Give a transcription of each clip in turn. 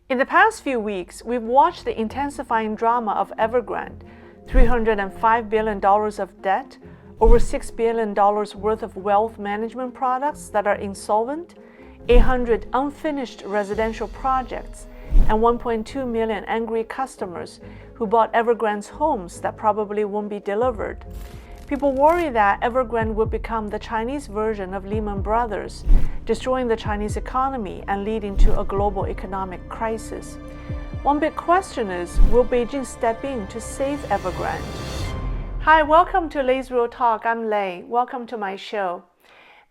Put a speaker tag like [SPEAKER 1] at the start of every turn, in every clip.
[SPEAKER 1] In the past few weeks, we've watched the intensifying drama of Evergrande, $305 billion of debt, over $6 billion worth of wealth management products that are insolvent, 800 unfinished residential projects, and 1.2 million angry customers who bought Evergrande's homes that probably won't be delivered. People worry that Evergrande will become the Chinese version of Lehman Brothers, destroying the Chinese economy and leading to a global economic crisis. One big question is, will Beijing step in to save Evergrande? Hi, welcome to Lei's Real Talk. I'm Lei. Welcome to my show.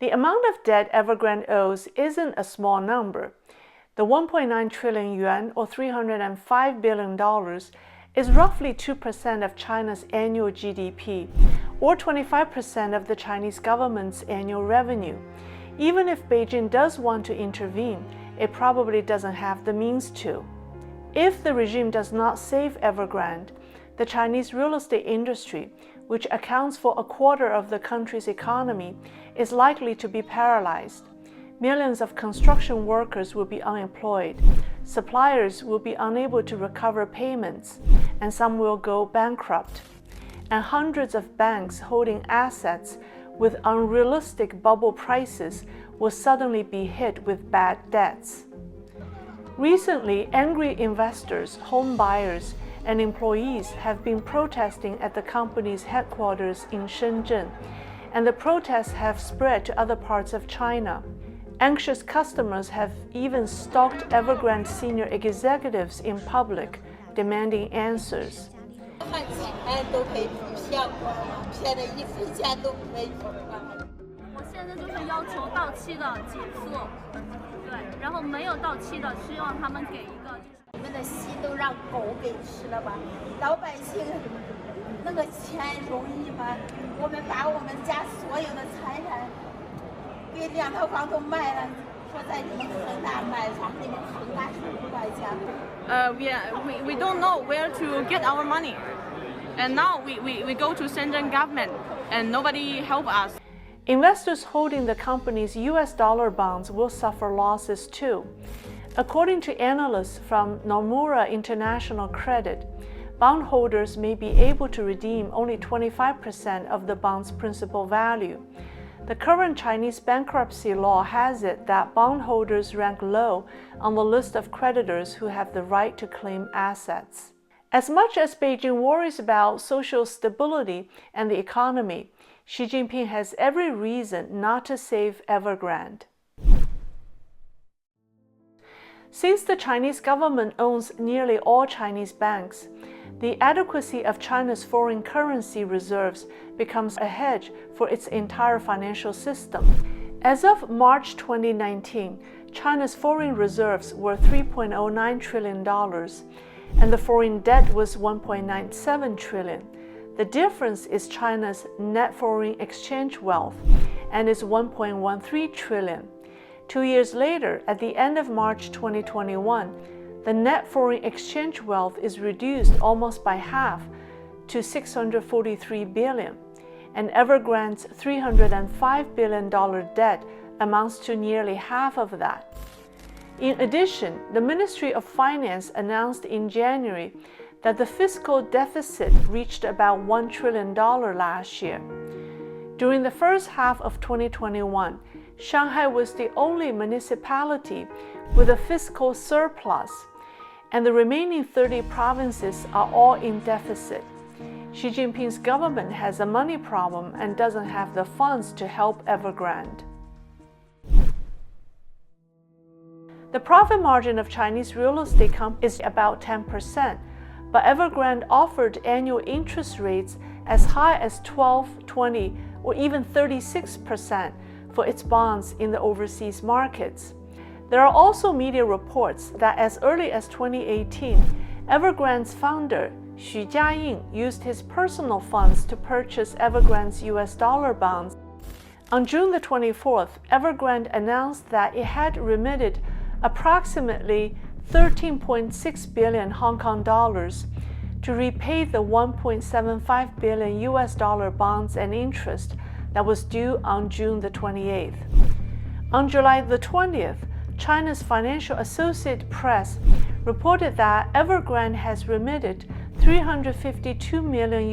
[SPEAKER 1] The amount of debt Evergrande owes isn't a small number. The 1.9 trillion yuan, or $305 billion, is roughly 2% of China's annual GDP, or 25% of the Chinese government's annual revenue. Even if Beijing does want to intervene, it probably doesn't have the means to. If the regime does not save Evergrande, the Chinese real estate industry, which accounts for a quarter of the country's economy, is likely to be paralyzed. Millions of construction workers will be unemployed, suppliers will be unable to recover payments, and some will go bankrupt. And hundreds of banks holding assets with unrealistic bubble prices will suddenly be hit with bad debts. Recently, angry investors, home buyers, and employees have been protesting at the company's headquarters in Shenzhen, and the protests have spread to other parts of China. Anxious customers have even stalked Evergrande senior executives in public, demanding answers.
[SPEAKER 2] 看钱都可以骗我，骗的一分钱都没有了。
[SPEAKER 3] 我现在就是要求到期的解诉，对，然后没有到期的，希望他们给一个。
[SPEAKER 2] 你们的心都让狗给吃了吧？老百姓那个钱容易吗？我们把我们家所有的财产给两套房都卖了。
[SPEAKER 3] We don't know where to get our money, and now we go to Shenzhen government, and nobody help us.
[SPEAKER 1] Investors holding the company's U.S dollar bonds will suffer losses too. According to analysts from Nomura International Credit, bondholders may be able to redeem only 25% of the bond's principal value. The current Chinese bankruptcy law has it that bondholders rank low on the list of creditors who have the right to claim assets. As much as Beijing worries about social stability and the economy, Xi Jinping has every reason not to save Evergrande. Since the Chinese government owns nearly all Chinese banks, the adequacy of China's foreign currency reserves becomes a hedge for its entire financial system. As of March 2019, China's foreign reserves were $3.09 trillion, and the foreign debt was $1.97 trillion. The difference is China's net foreign exchange wealth, and is $1.13 trillion. 2 years later, at the end of March 2021, the net foreign exchange wealth is reduced almost by half to $643 billion, and Evergrande's $305 billion debt amounts to nearly half of that. In addition, the Ministry of Finance announced in January that the fiscal deficit reached about $1 trillion last year. During the first half of 2021, Shanghai was the only municipality with a fiscal surplus, and the remaining 30 provinces are all in deficit. Xi Jinping's government has a money problem and doesn't have the funds to help Evergrande. The profit margin of Chinese real estate companies is about 10%, but Evergrande offered annual interest rates as high as 12, 20, or even 36% for its bonds in the overseas markets. There are also media reports that as early as 2018, Evergrande's founder, Jiayin, used his personal funds to purchase Evergrande's U.S dollar bonds. On June the 24th, Evergrande announced that it had remitted approximately 13.6 billion Hong Kong dollars to repay the 1.75 billion U.S dollar bonds and interest that was due on June the 28th. On July the 20th, China's Financial Associated Press reported that Evergrande has remitted $352 million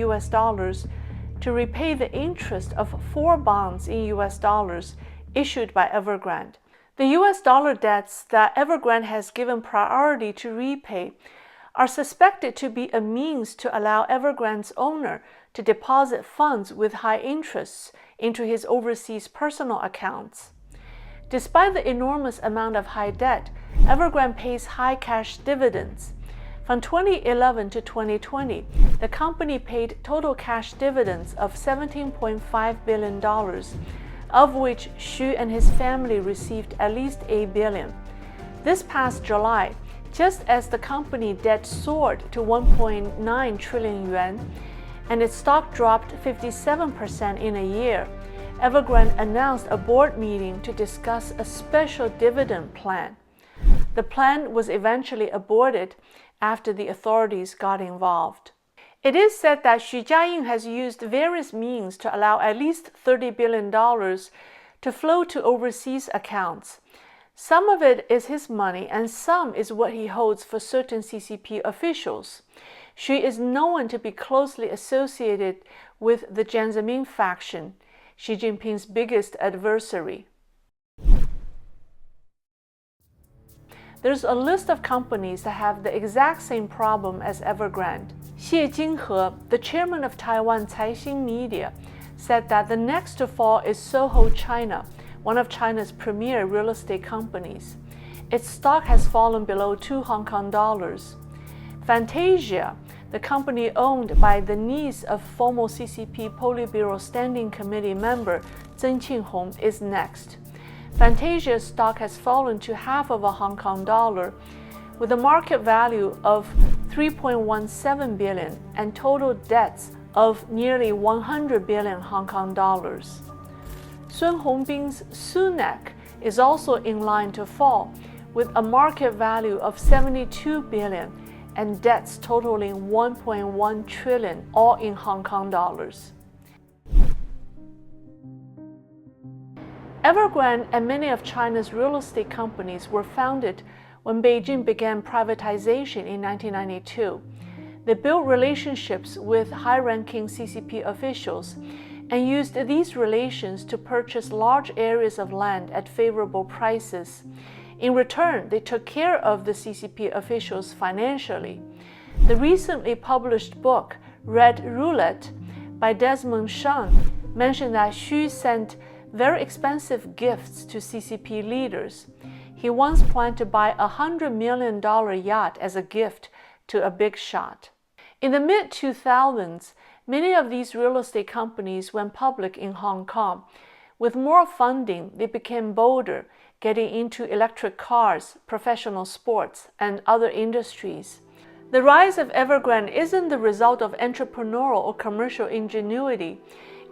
[SPEAKER 1] to repay the interest of 4 bonds in US dollars issued by Evergrande. The US dollar debts that Evergrande has given priority to repay are suspected to be a means to allow Evergrande's owner to deposit funds with high interests into his overseas personal accounts. Despite the enormous amount of high debt, Evergrande pays high cash dividends. From 2011 to 2020, the company paid total cash dividends of $17.5 billion, of which Xu and his family received at least $8 billion. This past July, just as the company debt soared to 1.9 trillion yuan and its stock dropped 57% in a year, Evergrande announced a board meeting to discuss a special dividend plan. The plan was eventually aborted after the authorities got involved. It is said that Jiayin has used various means to allow at least $30 billion to flow to overseas accounts. Some of it is his money and some is what he holds for certain CCP officials. Xu is known to be closely associated with the Jiang Zemin faction, Xi Jinping's biggest adversary. There's a list of companies that have the exact same problem as Evergrande. Xie Jinghe, the chairman of Taiwan Caixin Media, said that the next to fall is Soho China, one of China's premier real estate companies. Its stock has fallen below $2. Fantasia, the company owned by the niece of former CCP Politburo Standing Committee member Zheng Qinghong, is next. Fantasia's stock has fallen to half of a Hong Kong dollar, with a market value of 3.17 billion and total debts of nearly 100 billion Hong Kong dollars. Sun Hongbin's Sunac is also in line to fall, with a market value of 72 billion and debts totaling 1.1 trillion, all in Hong Kong dollars. Evergrande and many of China's real estate companies were founded when Beijing began privatization in 1992. They built relationships with high-ranking CCP officials and used these relations to purchase large areas of land at favorable prices. In return, they took care of the CCP officials financially. The recently published book, Roulette, by Desmond Shum, mentioned that Xu sent very expensive gifts to CCP leaders. He once planned to buy a $100 million yacht as a gift to a big shot. In the mid-2000s, many of these real estate companies went public in Hong Kong. With more funding, they became bolder, getting into electric cars, professional sports, and other industries. The rise of Evergrande isn't the result of entrepreneurial or commercial ingenuity.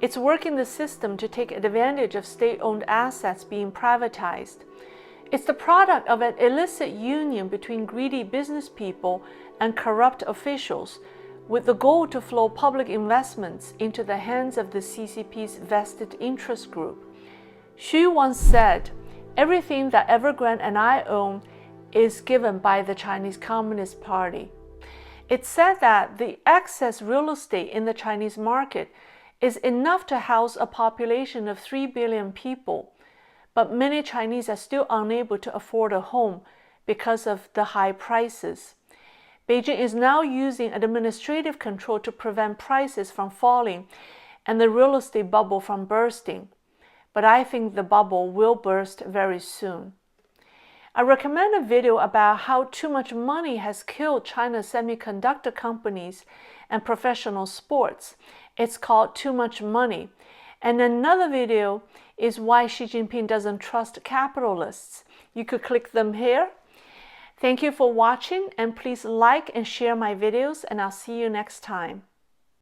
[SPEAKER 1] It's working the system to take advantage of state-owned assets being privatized. It's the product of an illicit union between greedy business people and corrupt officials, with the goal to flow public investments into the hands of the CCP's vested interest group. Xu once said, "Everything that Evergrande and I own is given by the Chinese Communist Party." It's said that the excess real estate in the Chinese market is enough to house a population of 3 billion people, but many Chinese are still unable to afford a home because of the high prices. Beijing is now using administrative control to prevent prices from falling and the real estate bubble from bursting. But I think the bubble will burst very soon. I recommend a video about how too much money has killed China's semiconductor companies and professional sports. It's called Too Much Money. And another video is why Xi Jinping doesn't trust capitalists. You could click them here. Thank you for watching, and please like and share my videos, and I'll see you next time.